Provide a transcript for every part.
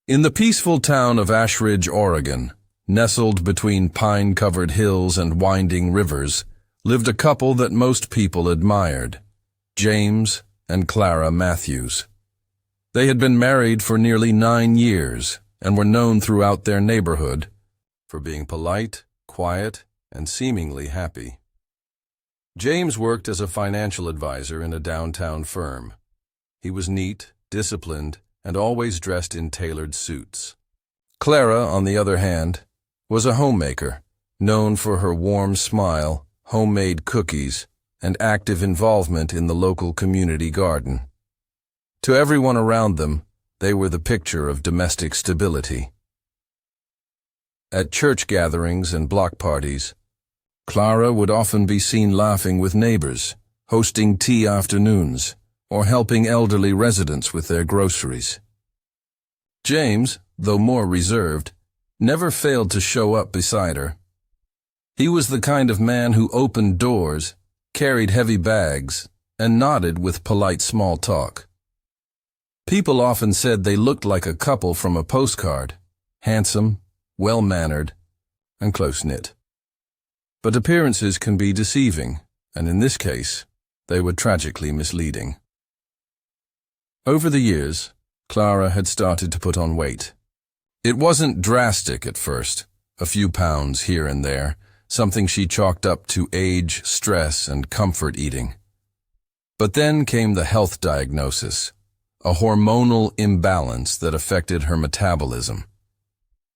In the peaceful town of Ashridge, Oregon, nestled between pine-covered hills and winding rivers, lived a couple that most people admired, James and Clara Matthews. They had been married for nearly 9 years and were known throughout their neighborhood for being polite, quiet, and seemingly happy. James worked as a financial advisor in a downtown firm. He was neat, disciplined, and always dressed in tailored suits. Clara, on the other hand, was a homemaker, known for her warm smile, homemade cookies, and active involvement in the local community garden. To everyone around them, they were the picture of domestic stability. At church gatherings and block parties, Clara would often be seen laughing with neighbors, hosting tea afternoons, or helping elderly residents with their groceries. James, though more reserved, never failed to show up beside her. He was the kind of man who opened doors, carried heavy bags, and nodded with polite small talk. People often said they looked like a couple from a postcard, handsome, well-mannered, and close-knit. But appearances can be deceiving, and in this case, they were tragically misleading. Over the years, Clara had started to put on weight. It wasn't drastic at first, a few pounds here and there, something she chalked up to age, stress, and comfort eating. But then came the health diagnosis, a hormonal imbalance that affected her metabolism.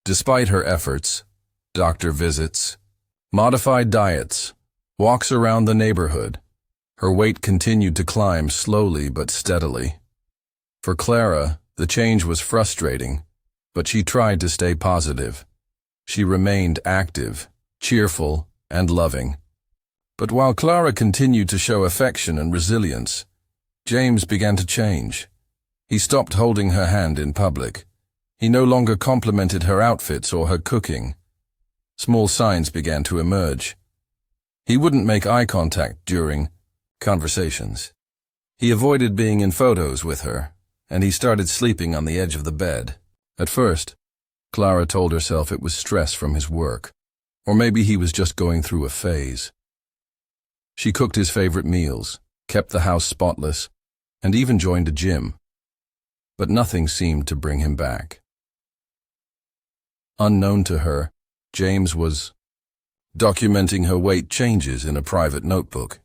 Despite her efforts, doctor visits, modified diets, walks around the neighborhood, her weight continued to climb slowly but steadily. For Clara, the change was frustrating, but she tried to stay positive. She remained active, cheerful, and loving. But while Clara continued to show affection and resilience, James began to change. He stopped holding her hand in public. He no longer complimented her outfits or her cooking. Small signs began to emerge. He wouldn't make eye contact during conversations. He avoided being in photos with her, and he started sleeping on the edge of the bed. At first, Clara told herself it was stress from his work, or maybe he was just going through a phase. She cooked his favorite meals, kept the house spotless, and even joined a gym. But nothing seemed to bring him back. Unknown to her, James was documenting her weight changes in a private notebook.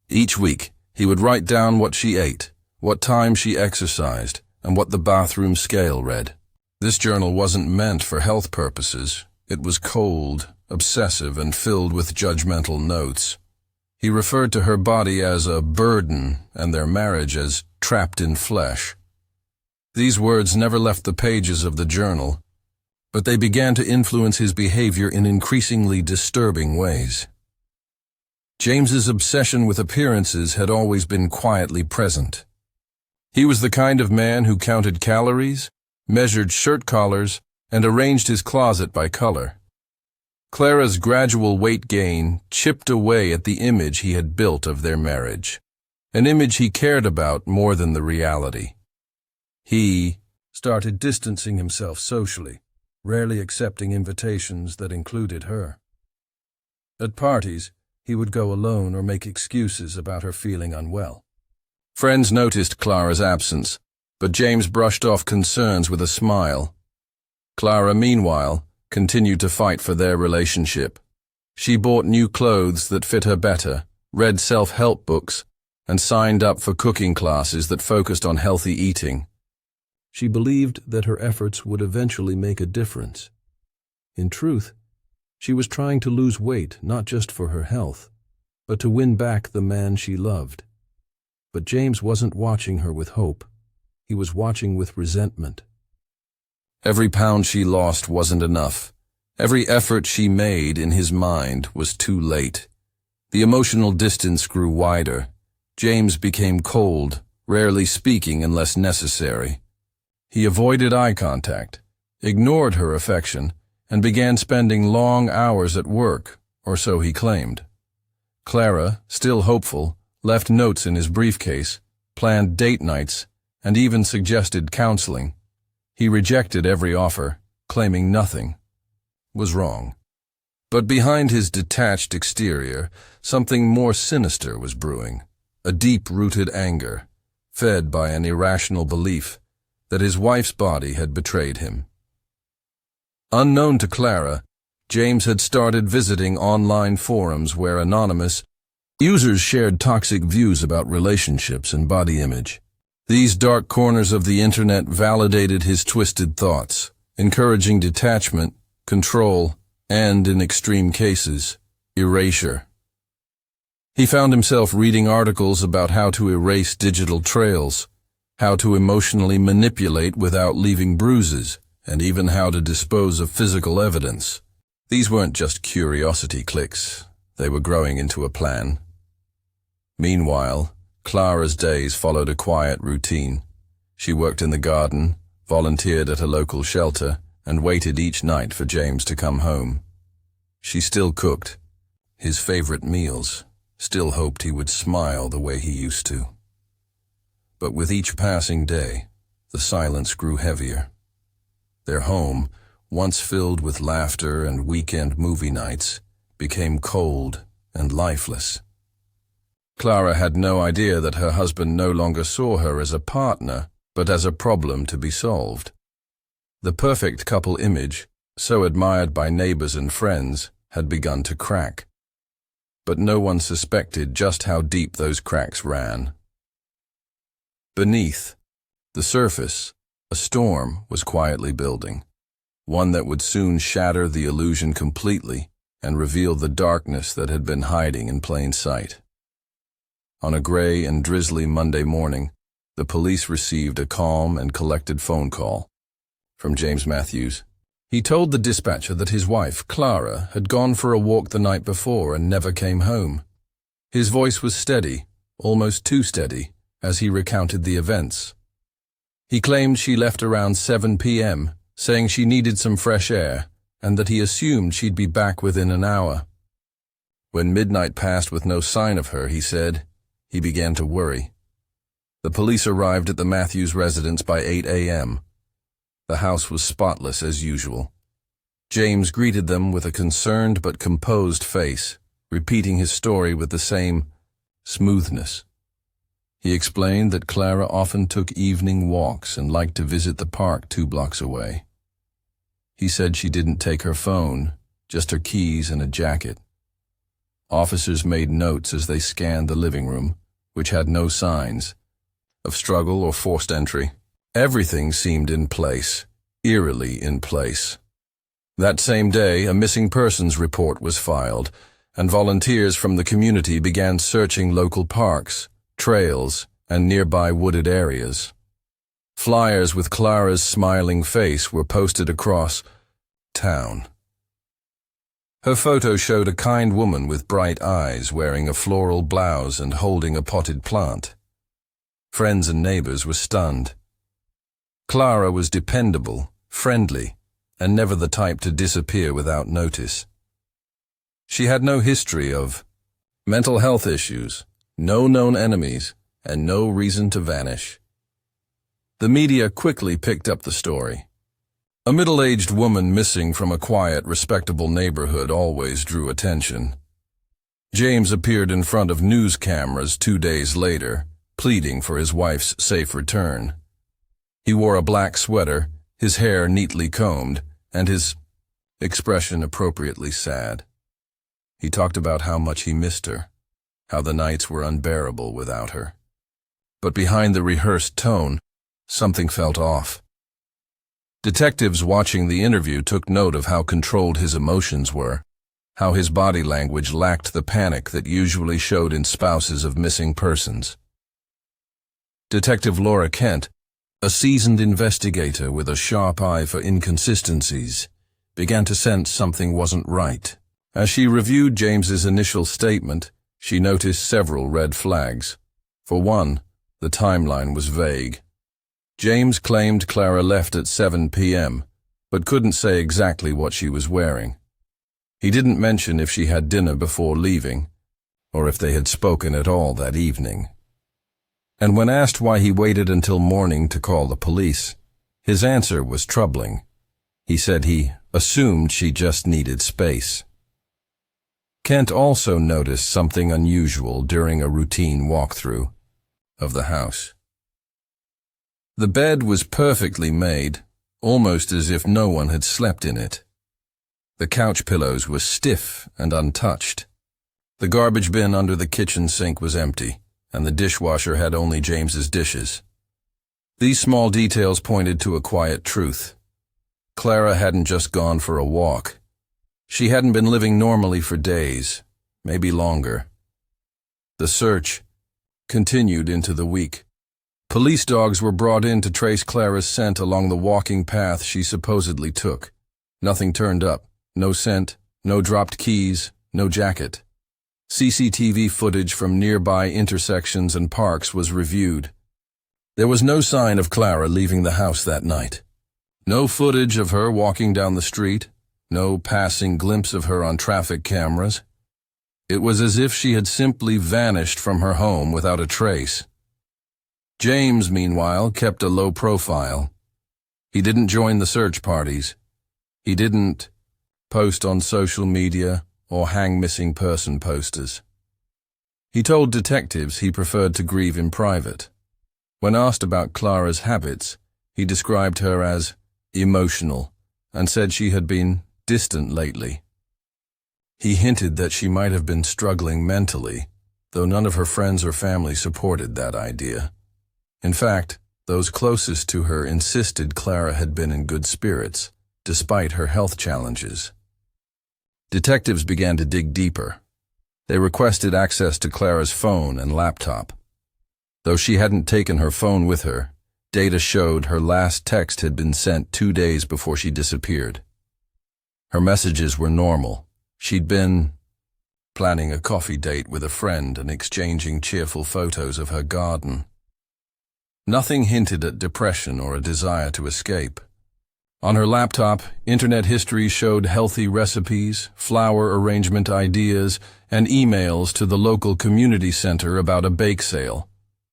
Each week, he would write down what she ate, what time she exercised, and what the bathroom scale read. This journal wasn't meant for health purposes. It was cold, obsessive, and filled with judgmental notes. He referred to her body as a burden and their marriage as trapped in flesh. These words never left the pages of the journal, but they began to influence his behavior in increasingly disturbing ways. James's obsession with appearances had always been quietly present. He was the kind of man who counted calories, measured shirt collars, and arranged his closet by color. Clara's gradual weight gain chipped away at the image he had built of their marriage, an image he cared about more than the reality. He started distancing himself socially, rarely accepting invitations that included her. At parties, he would go alone or make excuses about her feeling unwell. Friends noticed Clara's absence, but James brushed off concerns with a smile. Clara, meanwhile, continued to fight for their relationship. She bought new clothes that fit her better, read self-help books, and signed up for cooking classes that focused on healthy eating. She believed that her efforts would eventually make a difference. In truth, she was trying to lose weight not just for her health, but to win back the man she loved. But James wasn't watching her with hope. He was watching with resentment. Every pound she lost wasn't enough. Every effort she made in his mind was too late. The emotional distance grew wider. James became cold, rarely speaking unless necessary. He avoided eye contact, ignored her affection, and began spending long hours at work, or so he claimed. Clara, still hopeful, left notes in his briefcase, planned date nights, and even suggested counseling. He rejected every offer, claiming nothing was wrong. But behind his detached exterior, something more sinister was brewing, a deep-rooted anger, fed by an irrational belief that his wife's body had betrayed him. Unknown to Clara, James had started visiting online forums where anonymous users shared toxic views about relationships and body image. These dark corners of the internet validated his twisted thoughts, encouraging detachment, control, and, in extreme cases, erasure. He found himself reading articles about how to erase digital trails, how to emotionally manipulate without leaving bruises, and even how to dispose of physical evidence. These weren't just curiosity clicks. They were growing into a plan. Meanwhile, Clara's days followed a quiet routine. She worked in the garden, volunteered at a local shelter, and waited each night for James to come home. She still cooked his favorite meals, still hoped he would smile the way he used to. But with each passing day, the silence grew heavier. Their home, once filled with laughter and weekend movie nights, became cold and lifeless. Clara had no idea that her husband no longer saw her as a partner, but as a problem to be solved. The perfect couple image, so admired by neighbors and friends, had begun to crack. But no one suspected just how deep those cracks ran. Beneath the surface, a storm was quietly building, one that would soon shatter the illusion completely and reveal the darkness that had been hiding in plain sight. On a gray and drizzly Monday morning, the police received a calm and collected phone call from James Matthews. He told the dispatcher that his wife, Clara, had gone for a walk the night before and never came home. His voice was steady, almost too steady, as he recounted the events. He claimed she left around 7 p.m., saying she needed some fresh air, and that he assumed she'd be back within an hour. When midnight passed with no sign of her, he said, he began to worry. The police arrived at the Matthews residence by 8 a.m. The house was spotless as usual. James greeted them with a concerned but composed face, repeating his story with the same smoothness. He explained that Clara often took evening walks and liked to visit the park 2 blocks away. He said she didn't take her phone, just her keys and a jacket. Officers made notes as they scanned the living room, which had no signs of struggle or forced entry. Everything seemed in place, eerily in place. That same day, a missing persons report was filed, and volunteers from the community began searching local parks, trails, and nearby wooded areas. Flyers with Clara's smiling face were posted across town. Her photo showed a kind woman with bright eyes wearing a floral blouse and holding a potted plant. Friends and neighbors were stunned. Clara was dependable, friendly, and never the type to disappear without notice. She had no history of mental health issues, no known enemies, and no reason to vanish. The media quickly picked up the story. A middle-aged woman missing from a quiet, respectable neighborhood always drew attention. James appeared in front of news cameras 2 days later, pleading for his wife's safe return. He wore a black sweater, his hair neatly combed, and his expression appropriately sad. He talked about how much he missed her, how the nights were unbearable without her. But behind the rehearsed tone, something felt off. Detectives watching the interview took note of how controlled his emotions were, how his body language lacked the panic that usually showed in spouses of missing persons. Detective Laura Kent, a seasoned investigator with a sharp eye for inconsistencies, began to sense something wasn't right. As she reviewed James's initial statement, she noticed several red flags. For one, the timeline was vague. James claimed Clara left at 7 p.m., but couldn't say exactly what she was wearing. He didn't mention if she had dinner before leaving, or if they had spoken at all that evening. And when asked why he waited until morning to call the police, His answer was troubling. He said he assumed she just needed space. Kent also noticed something unusual during a routine walkthrough of the house. The bed was perfectly made, almost as if no one had slept in it. The couch pillows were stiff and untouched. The garbage bin under the kitchen sink was empty, and the dishwasher had only James's dishes. These small details pointed to a quiet truth. Clara hadn't just gone for a walk. She hadn't been living normally for days, maybe longer. The search continued into the week. Police dogs were brought in to trace Clara's scent along the walking path she supposedly took. Nothing turned up. No scent, no dropped keys, no jacket. CCTV footage from nearby intersections and parks was reviewed. There was no sign of Clara leaving the house that night. No footage of her walking down the street, no passing glimpse of her on traffic cameras. It was as if she had simply vanished from her home without a trace. James, meanwhile, kept a low profile. He didn't join the search parties. He didn't post on social media or hang missing person posters. He told detectives he preferred to grieve in private. When asked about Clara's habits, he described her as emotional and said she had been distant lately. He hinted that she might have been struggling mentally, though none of her friends or family supported that idea. In fact, those closest to her insisted Clara had been in good spirits, despite her health challenges. Detectives began to dig deeper. They requested access to Clara's phone and laptop. Though she hadn't taken her phone with her, data showed her last text had been sent 2 days before she disappeared. Her messages were normal. She'd been planning a coffee date with a friend and exchanging cheerful photos of her garden. Nothing hinted at depression or a desire to escape. On her laptop, internet history showed healthy recipes, flower arrangement ideas, and emails to the local community center about a bake sale.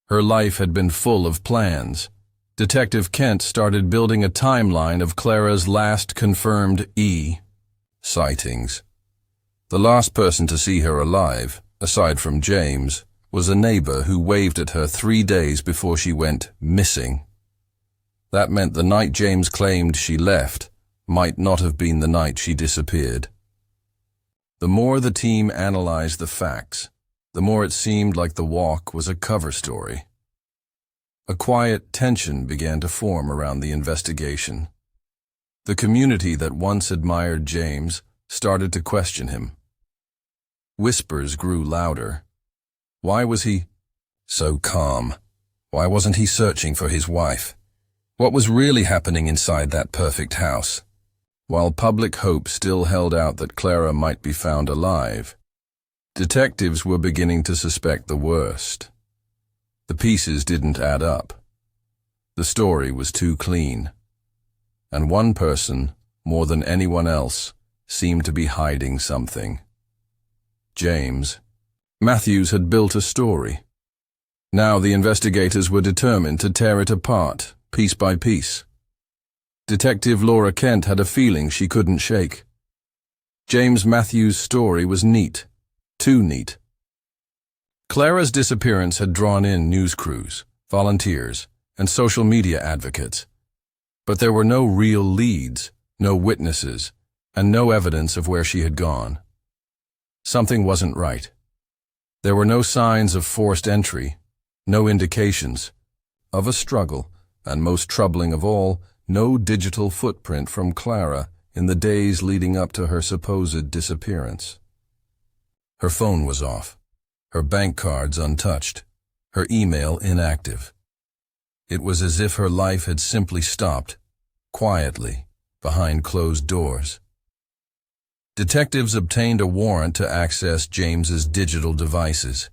Her life had been full of plans. Detective Kent started building a timeline of Clara's last confirmed sightings. The last person to see her alive, aside from James, was a neighbor who waved at her 3 days before she went missing. That meant the night James claimed she left might not have been the night she disappeared. The more the team analyzed the facts, the more it seemed like the walk was a cover story. A quiet tension began to form around the investigation. The community that once admired James started to question him. Whispers grew louder. Why was he so calm? Why wasn't he searching for his wife? What was really happening inside that perfect house? While public hope still held out that Clara might be found alive, detectives were beginning to suspect the worst. The pieces didn't add up. The story was too clean. And one person, more than anyone else, seemed to be hiding something. James. Matthews had built a story. Now the investigators were determined to tear it apart, piece by piece. Detective Laura Kent had a feeling she couldn't shake. James Matthews' story was neat, too neat. Clara's disappearance had drawn in news crews, volunteers, and social media advocates. But there were no real leads, no witnesses, and no evidence of where she had gone. Something wasn't right. There were no signs of forced entry, no indications of a struggle, and most troubling of all, no digital footprint from Clara in the days leading up to her supposed disappearance. Her phone was off, her bank cards untouched, her email inactive. It was as if her life had simply stopped, quietly, behind closed doors. Detectives obtained a warrant to access James's digital devices.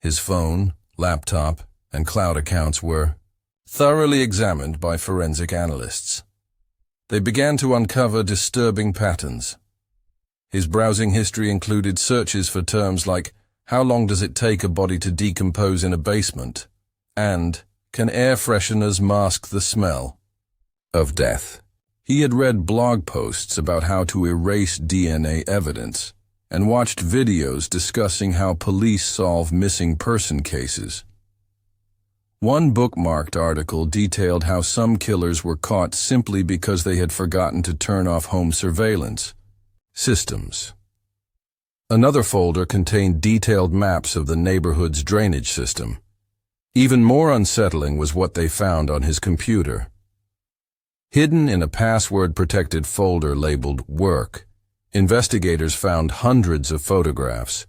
His phone, laptop, and cloud accounts were thoroughly examined by forensic analysts. They began to uncover disturbing patterns. His browsing history included searches for terms like, how long does it take a body to decompose in a basement? And, can air fresheners mask the smell? of death. He had read blog posts about how to erase DNA evidence and watched videos discussing how police solve missing person cases. One bookmarked article detailed how some killers were caught simply because they had forgotten to turn off home surveillance systems. Another folder contained detailed maps of the neighborhood's drainage system. Even more unsettling was what they found on his computer. Hidden in a password-protected folder labeled Work, investigators found hundreds of photographs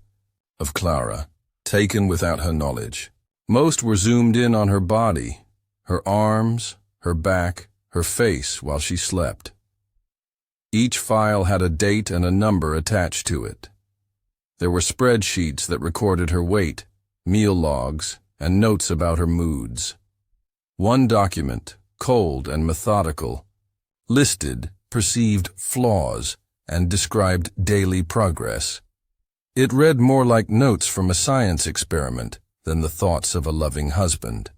of Clara, taken without her knowledge. Most were zoomed in on her body, her arms, her back, her face while she slept. Each file had a date and a number attached to it. There were spreadsheets that recorded her weight, meal logs, and notes about her moods. One document, cold and methodical, listed perceived flaws and described daily progress. It read more like notes from a science experiment than the thoughts of a loving husband.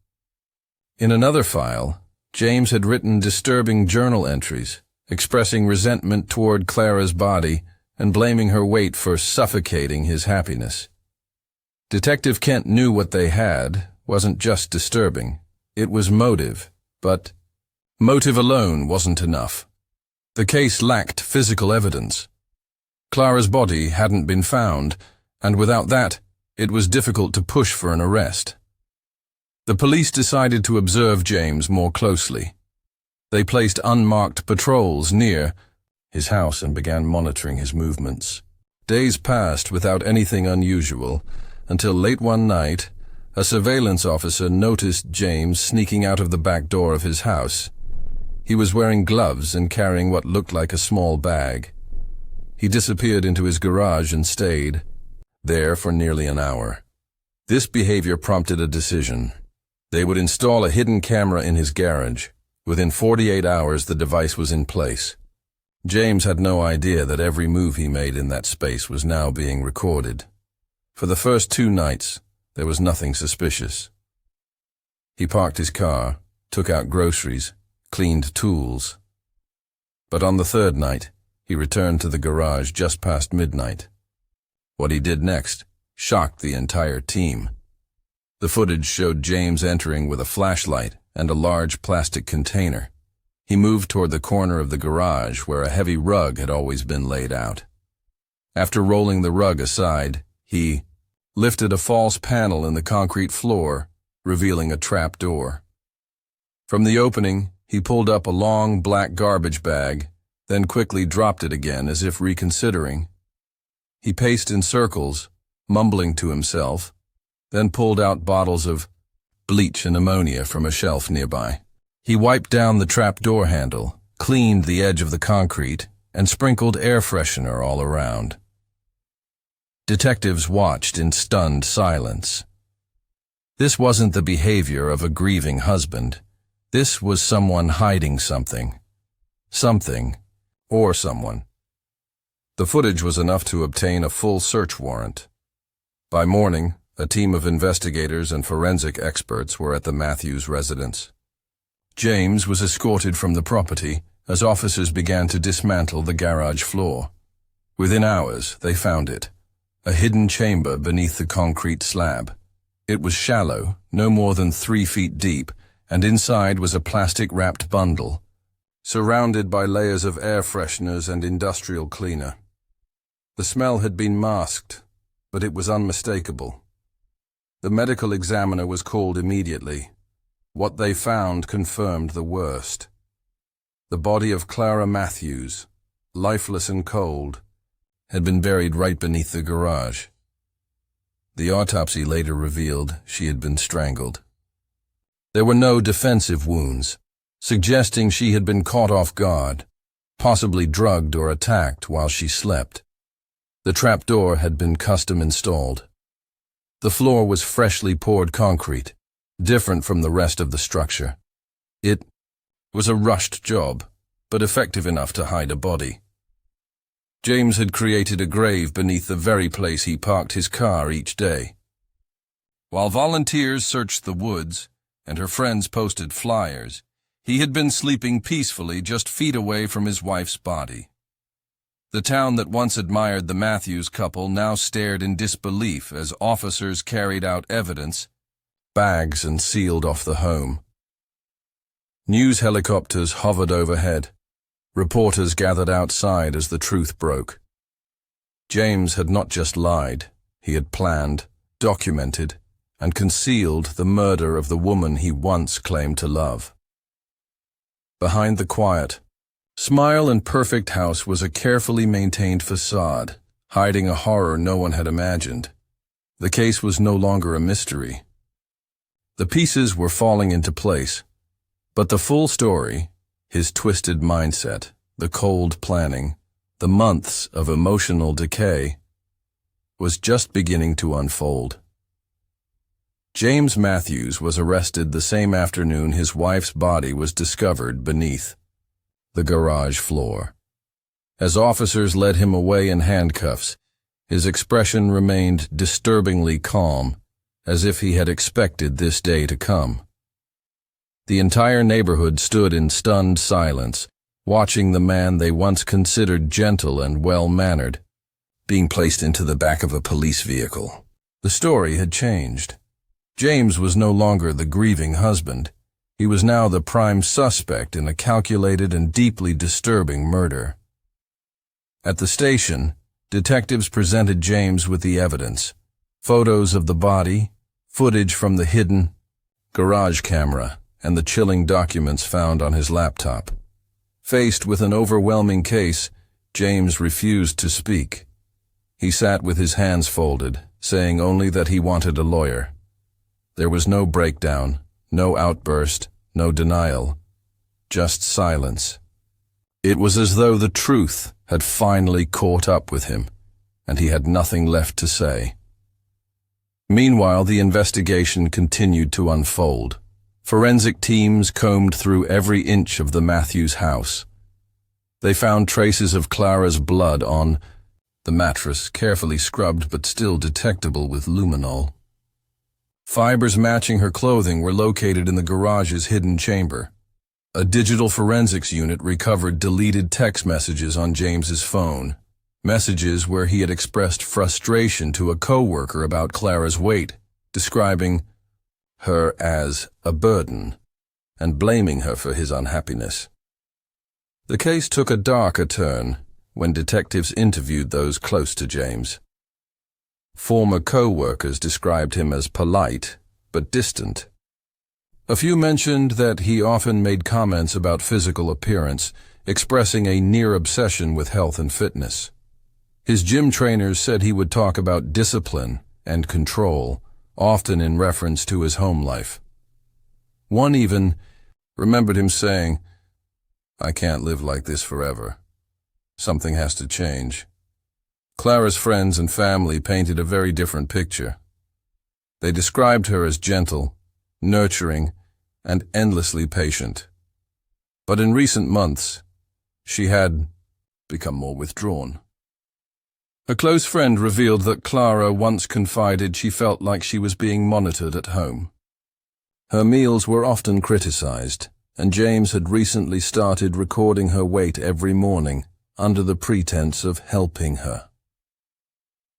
In another file, James had written disturbing journal entries, expressing resentment toward Clara's body and blaming her weight for suffocating his happiness. Detective Kent knew what they had wasn't just disturbing, it was motive, but motive alone wasn't enough. The case lacked physical evidence. Clara's body hadn't been found, and without that, it was difficult to push for an arrest. The police decided to observe James more closely. They placed unmarked patrols near his house and began monitoring his movements. Days passed without anything unusual, until late one night, a surveillance officer noticed James sneaking out of the back door of his house. He was wearing gloves and carrying what looked like a small bag. He disappeared into his garage and stayed there for nearly an hour. This behavior prompted a decision. They would install a hidden camera in his garage. Within 48 hours, the device was in place. James had no idea that every move he made in that space was now being recorded. For the first 2 nights, there was nothing suspicious. He parked his car, took out groceries, cleaned tools. But on the 3rd night, he returned to the garage just past midnight. What he did next shocked the entire team. The footage showed James entering with a flashlight and a large plastic container. He moved toward the corner of the garage where a heavy rug had always been laid out. After rolling the rug aside, he lifted a false panel in the concrete floor, revealing a trap door. From the opening, he pulled up a long black garbage bag, then quickly dropped it again as if reconsidering. He paced in circles, mumbling to himself, then pulled out bottles of bleach and ammonia from a shelf nearby. He wiped down the trap door handle, cleaned the edge of the concrete, and sprinkled air freshener all around. Detectives watched in stunned silence. This wasn't the behavior of a grieving husband. This was someone hiding something. Something, or someone. The footage was enough to obtain a full search warrant. By morning, a team of investigators and forensic experts were at the Matthews residence. James was escorted from the property as officers began to dismantle the garage floor. Within hours, they found it, a hidden chamber beneath the concrete slab. It was shallow, no more than 3 feet deep, and inside was a plastic-wrapped bundle, surrounded by layers of air fresheners and industrial cleaner. The smell had been masked, but it was unmistakable. The medical examiner was called immediately. What they found confirmed the worst. The body of Clara Matthews, lifeless and cold, had been buried right beneath the garage. The autopsy later revealed she had been strangled. There were no defensive wounds, suggesting she had been caught off guard, possibly drugged or attacked while she slept. The trapdoor had been custom installed. The floor was freshly poured concrete, different from the rest of the structure. It was a rushed job, but effective enough to hide a body. James had created a grave beneath the very place he parked his car each day. While volunteers searched the woods and her friends posted flyers, He had been sleeping peacefully just feet away from his wife's body. The town that once admired the Matthews couple now stared in disbelief as officers carried out evidence, bags, and sealed off the home. News helicopters hovered overhead. Reporters gathered outside as the truth broke. James had not just lied, he had planned, documented, and concealed the murder of the woman he once claimed to love. Behind the quiet, smile and perfect house was a carefully maintained facade, hiding a horror no one had imagined. The case was no longer a mystery. The pieces were falling into place, but the full story, his twisted mindset, the cold planning, the months of emotional decay, was just beginning to unfold. James Matthews was arrested the same afternoon his wife's body was discovered beneath the garage floor. As officers led him away in handcuffs, his expression remained disturbingly calm, as if he had expected this day to come. The entire neighborhood stood in stunned silence, watching the man they once considered gentle and well-mannered being placed into the back of a police vehicle. The story had changed. James was no longer the grieving husband. He was now the prime suspect in a calculated and deeply disturbing murder. At the station, detectives presented James with the evidence: photos of the body, footage from the hidden garage camera, and the chilling documents found on his laptop. Faced with an overwhelming case, James refused to speak. He sat with his hands folded, saying only that he wanted a lawyer. There was no breakdown, no outburst, no denial, just silence. It was as though the truth had finally caught up with him, and he had nothing left to say. Meanwhile, the investigation continued to unfold. Forensic teams combed through every inch of the Matthews house. They found traces of Clara's blood on the mattress, carefully scrubbed but still detectable with luminol. Fibers matching her clothing were located in the garage's hidden chamber. A digital forensics unit recovered deleted text messages on James's phone, messages where he had expressed frustration to a coworker about Clara's weight, describing her as a burden and blaming her for his unhappiness. The case took a darker turn when detectives interviewed those close to James. Former co-workers described him as polite but distant. A few mentioned that he often made comments about physical appearance, expressing a near obsession with health and fitness. His gym trainers said he would talk about discipline and control, often in reference to his home life. One even remembered him saying, "I can't live like this forever. Something has to change." Clara's friends and family painted a very different picture. They described her as gentle, nurturing, and endlessly patient. But in recent months, she had become more withdrawn. A close friend revealed that Clara once confided she felt like she was being monitored at home. Her meals were often criticized, and James had recently started recording her weight every morning under the pretense of helping her.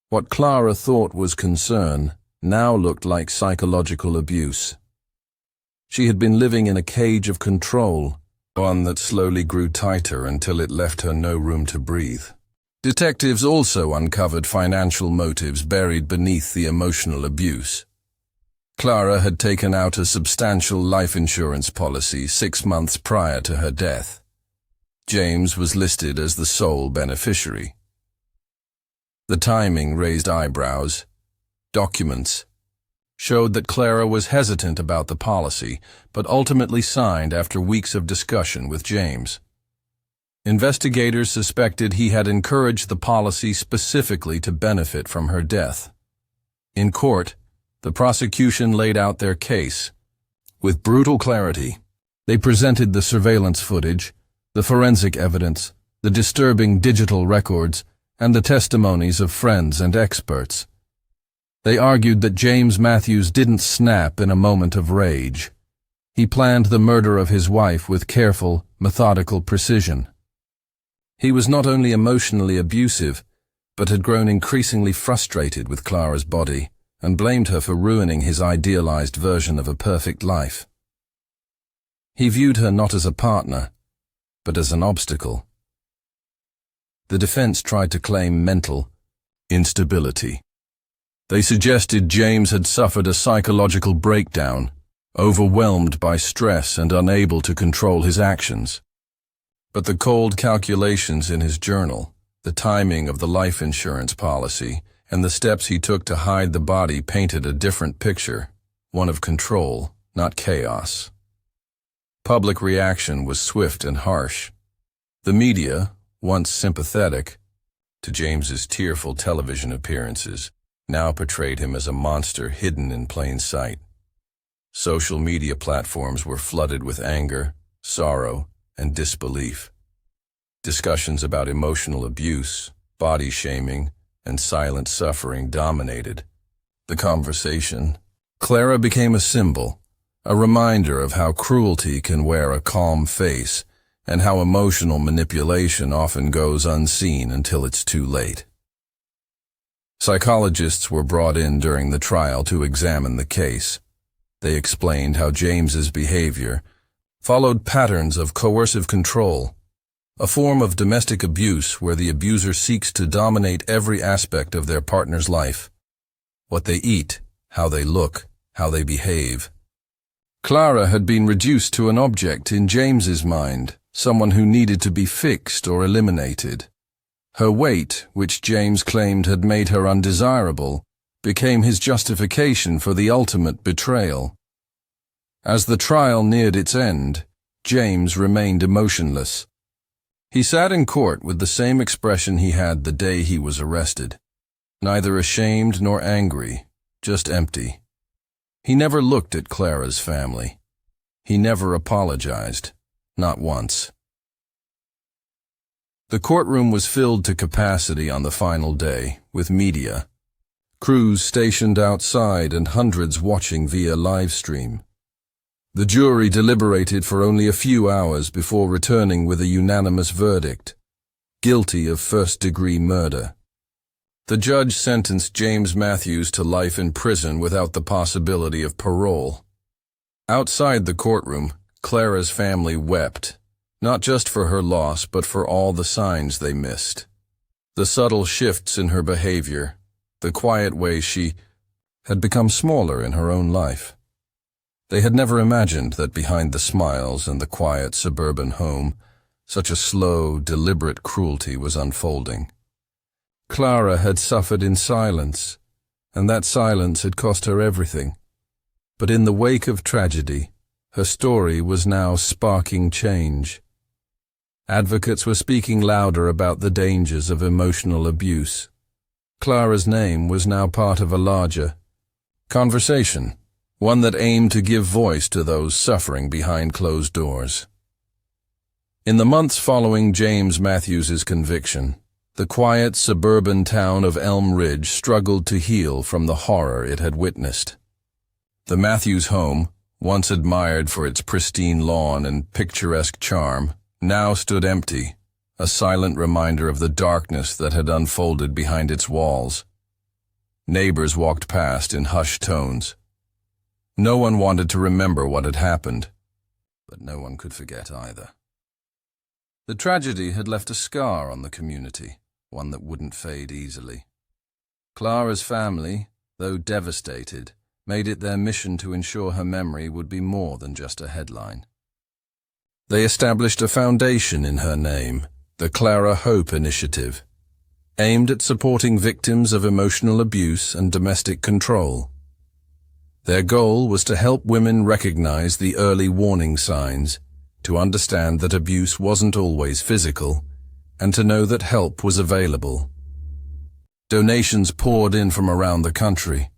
What Clara thought was concern now looked like psychological abuse. She had been living in a cage of control, one that slowly grew tighter until it left her no room to breathe. Detectives also uncovered financial motives buried beneath the emotional abuse. Clara had taken out a substantial life insurance policy 6 months prior to her death. James was listed as the sole beneficiary. The timing raised eyebrows. Documents showed that Clara was hesitant about the policy, but ultimately signed after weeks of discussion with James. Investigators suspected he had encouraged the policy specifically to benefit from her death. In court, the prosecution laid out their case. With brutal clarity, they presented the surveillance footage, the forensic evidence, the disturbing digital records, and the testimonies of friends and experts. They argued that James Matthews didn't snap in a moment of rage. He planned the murder of his wife with careful, methodical precision. He was not only emotionally abusive, but had grown increasingly frustrated with Clara's body and blamed her for ruining his idealized version of a perfect life. He viewed her not as a partner, but as an obstacle. The defense tried to claim mental instability. They suggested James had suffered a psychological breakdown, overwhelmed by stress and unable to control his actions. But the cold calculations in his journal, the timing of the life insurance policy, and the steps he took to hide the body painted a different picture, one of control, not chaos. Public reaction was swift and harsh. The media, once sympathetic to James's tearful television appearances, now portrayed him as a monster hidden in plain sight. Social media platforms were flooded with anger, sorrow, and disbelief. Discussions about emotional abuse, body shaming, and silent suffering dominated the conversation. Clara became a symbol, a reminder of how cruelty can wear a calm face and how emotional manipulation often goes unseen until it's too late. Psychologists were brought in during the trial to examine the case. They explained how James's behavior followed patterns of coercive control, a form of domestic abuse where the abuser seeks to dominate every aspect of their partner's life: what they eat, how they look, how they behave. Clara had been reduced to an object in James's mind, someone who needed to be fixed or eliminated. Her weight, which James claimed had made her undesirable, became his justification for the ultimate betrayal. As the trial neared its end, James remained emotionless. He sat in court with the same expression he had the day he was arrested, neither ashamed nor angry, just empty. He never looked at Clara's family. He never apologized, not once. The courtroom was filled to capacity on the final day, with media, crews stationed outside and hundreds watching via live stream. The jury deliberated for only a few hours before returning with a unanimous verdict: guilty of first-degree murder. The judge sentenced James Matthews to life in prison without the possibility of parole. Outside the courtroom, Clara's family wept, not just for her loss but for all the signs they missed. The subtle shifts in her behavior, the quiet way she had become smaller in her own life. They had never imagined that behind the smiles and the quiet suburban home, such a slow, deliberate cruelty was unfolding. Clara had suffered in silence, and that silence had cost her everything. But in the wake of tragedy, her story was now sparking change. Advocates were speaking louder about the dangers of emotional abuse. Clara's name was now part of a larger conversation, one that aimed to give voice to those suffering behind closed doors. In the months following James Matthews's conviction, the quiet suburban town of Elm Ridge struggled to heal from the horror it had witnessed. The Matthews home, once admired for its pristine lawn and picturesque charm, now stood empty, a silent reminder of the darkness that had unfolded behind its walls. Neighbors walked past in hushed tones. No one wanted to remember what had happened, but no one could forget either. The tragedy had left a scar on the community, one that wouldn't fade easily. Clara's family, though devastated, made it their mission to ensure her memory would be more than just a headline. They established a foundation in her name, the Clara Hope Initiative, aimed at supporting victims of emotional abuse and domestic control. Their goal was to help women recognize the early warning signs, to understand that abuse wasn't always physical, and to know that help was available. Donations poured in from around the country.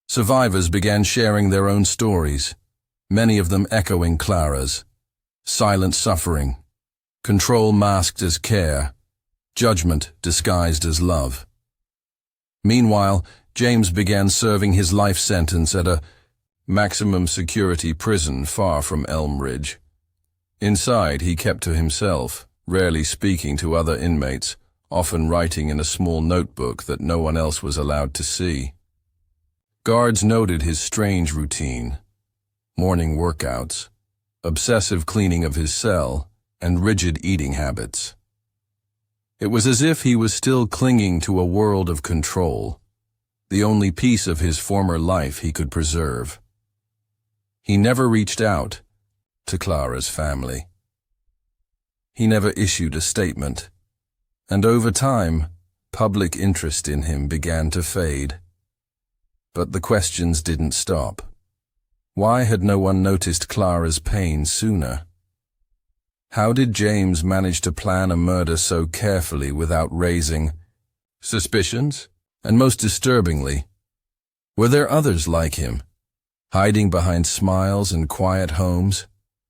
Survivors began sharing their own stories, many of them echoing Clara's: silent suffering, control masked as care, judgment disguised as love. Meanwhile, James began serving his life sentence at a maximum security prison far from Elm Ridge. Inside, he kept to himself, rarely speaking to other inmates, often writing in a small notebook that no one else was allowed to see. Guards noted his strange routine: morning workouts, obsessive cleaning of his cell, and rigid eating habits. It was as if he was still clinging to a world of control, the only piece of his former life he could preserve. He never reached out to Clara's family. He never issued a statement, and over time, public interest in him began to fade. But the questions didn't stop. Why had no one noticed Clara's pain sooner? How did James manage to plan a murder so carefully without raising suspicions? And most disturbingly, were there others like him, hiding behind smiles and quiet homes,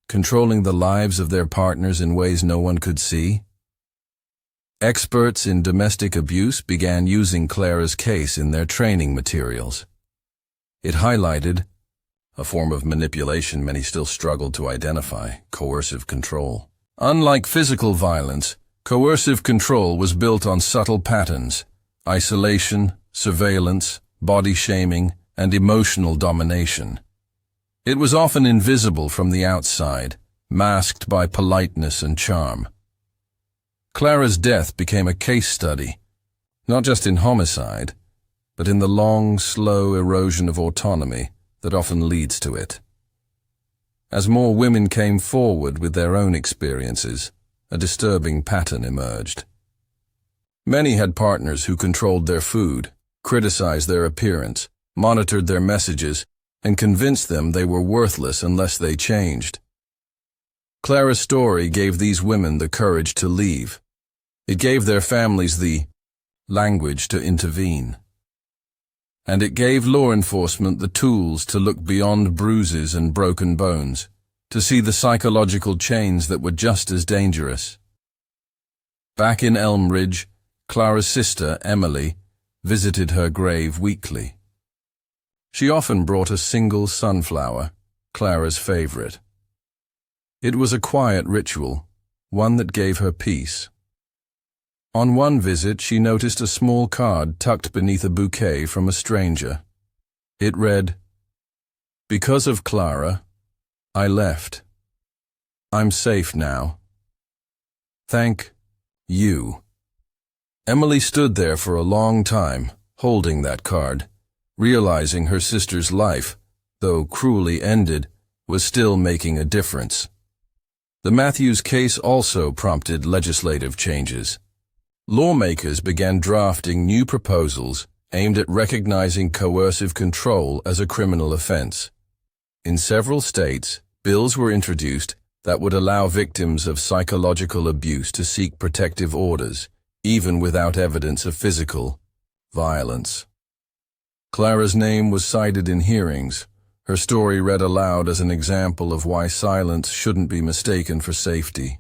controlling the lives of their partners in ways no one could see? Experts in domestic abuse began using Clara's case in their training materials. It highlighted a form of manipulation many still struggled to identify: coercive control. Unlike physical violence, coercive control was built on subtle patterns: isolation, surveillance, body shaming, and emotional domination. It was often invisible from the outside, masked by politeness and charm. Clara's death became a case study, not just in homicide, but in the long, slow erosion of autonomy that often leads to it. As more women came forward with their own experiences, a disturbing pattern emerged. Many had partners who controlled their food, criticized their appearance, monitored their messages, and convinced them they were worthless unless they changed. Clara's story gave these women the courage to leave. It gave their families the language to intervene. And it gave law enforcement the tools to look beyond bruises and broken bones, to see the psychological chains that were just as dangerous. Back in Elm Ridge, Clara's sister, Emily, visited her grave weekly. She often brought a single sunflower, Clara's favorite. It was a quiet ritual, one that gave her peace. On one visit, she noticed a small card tucked beneath a bouquet from a stranger. It read, "Because of Clara, I left. I'm safe now. Thank you." Emily stood there for a long time, holding that card, realizing her sister's life, though cruelly ended, was still making a difference. The Matthews case also prompted legislative changes. Lawmakers began drafting new proposals aimed at recognizing coercive control as a criminal offense. In several states, bills were introduced that would allow victims of psychological abuse to seek protective orders, even without evidence of physical violence. Clara's name was cited in hearings, her story read aloud as an example of why silence shouldn't be mistaken for safety.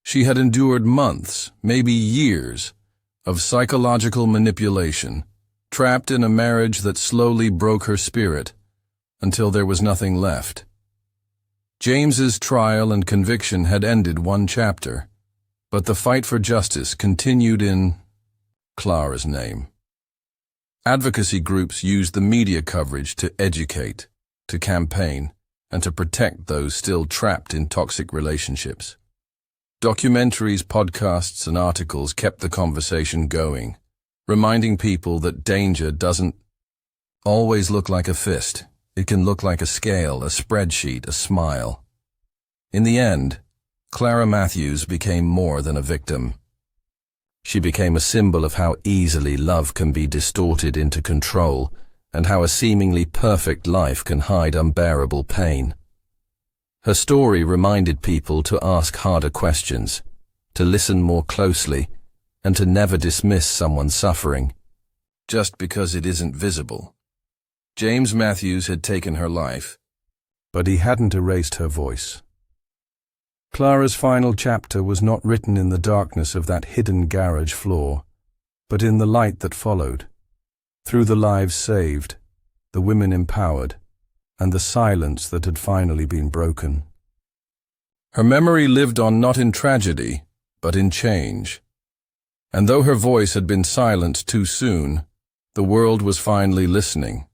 She had endured months, maybe years, of psychological manipulation, trapped in a marriage that slowly broke her spirit, until there was nothing left. James's trial and conviction had ended one chapter, but the fight for justice continued in Clara's name. Advocacy groups used the media coverage to educate, to campaign, and to protect those still trapped in toxic relationships. Documentaries, podcasts, and articles kept the conversation going, reminding people that danger doesn't always look like a fist. It can look like a scale, a spreadsheet, a smile. In the end, Clara Matthews became more than a victim. She became a symbol of how easily love can be distorted into control, and how a seemingly perfect life can hide unbearable pain. Her story reminded people to ask harder questions, to listen more closely, and to never dismiss someone's suffering, just because it isn't visible. James Matthews had taken her life, but he hadn't erased her voice. Clara's final chapter was not written in the darkness of that hidden garage floor, but in the light that followed. Through the lives saved, the women empowered, and the silence that had finally been broken. Her memory lived on not in tragedy, but in change. And though her voice had been silent too soon, the world was finally listening.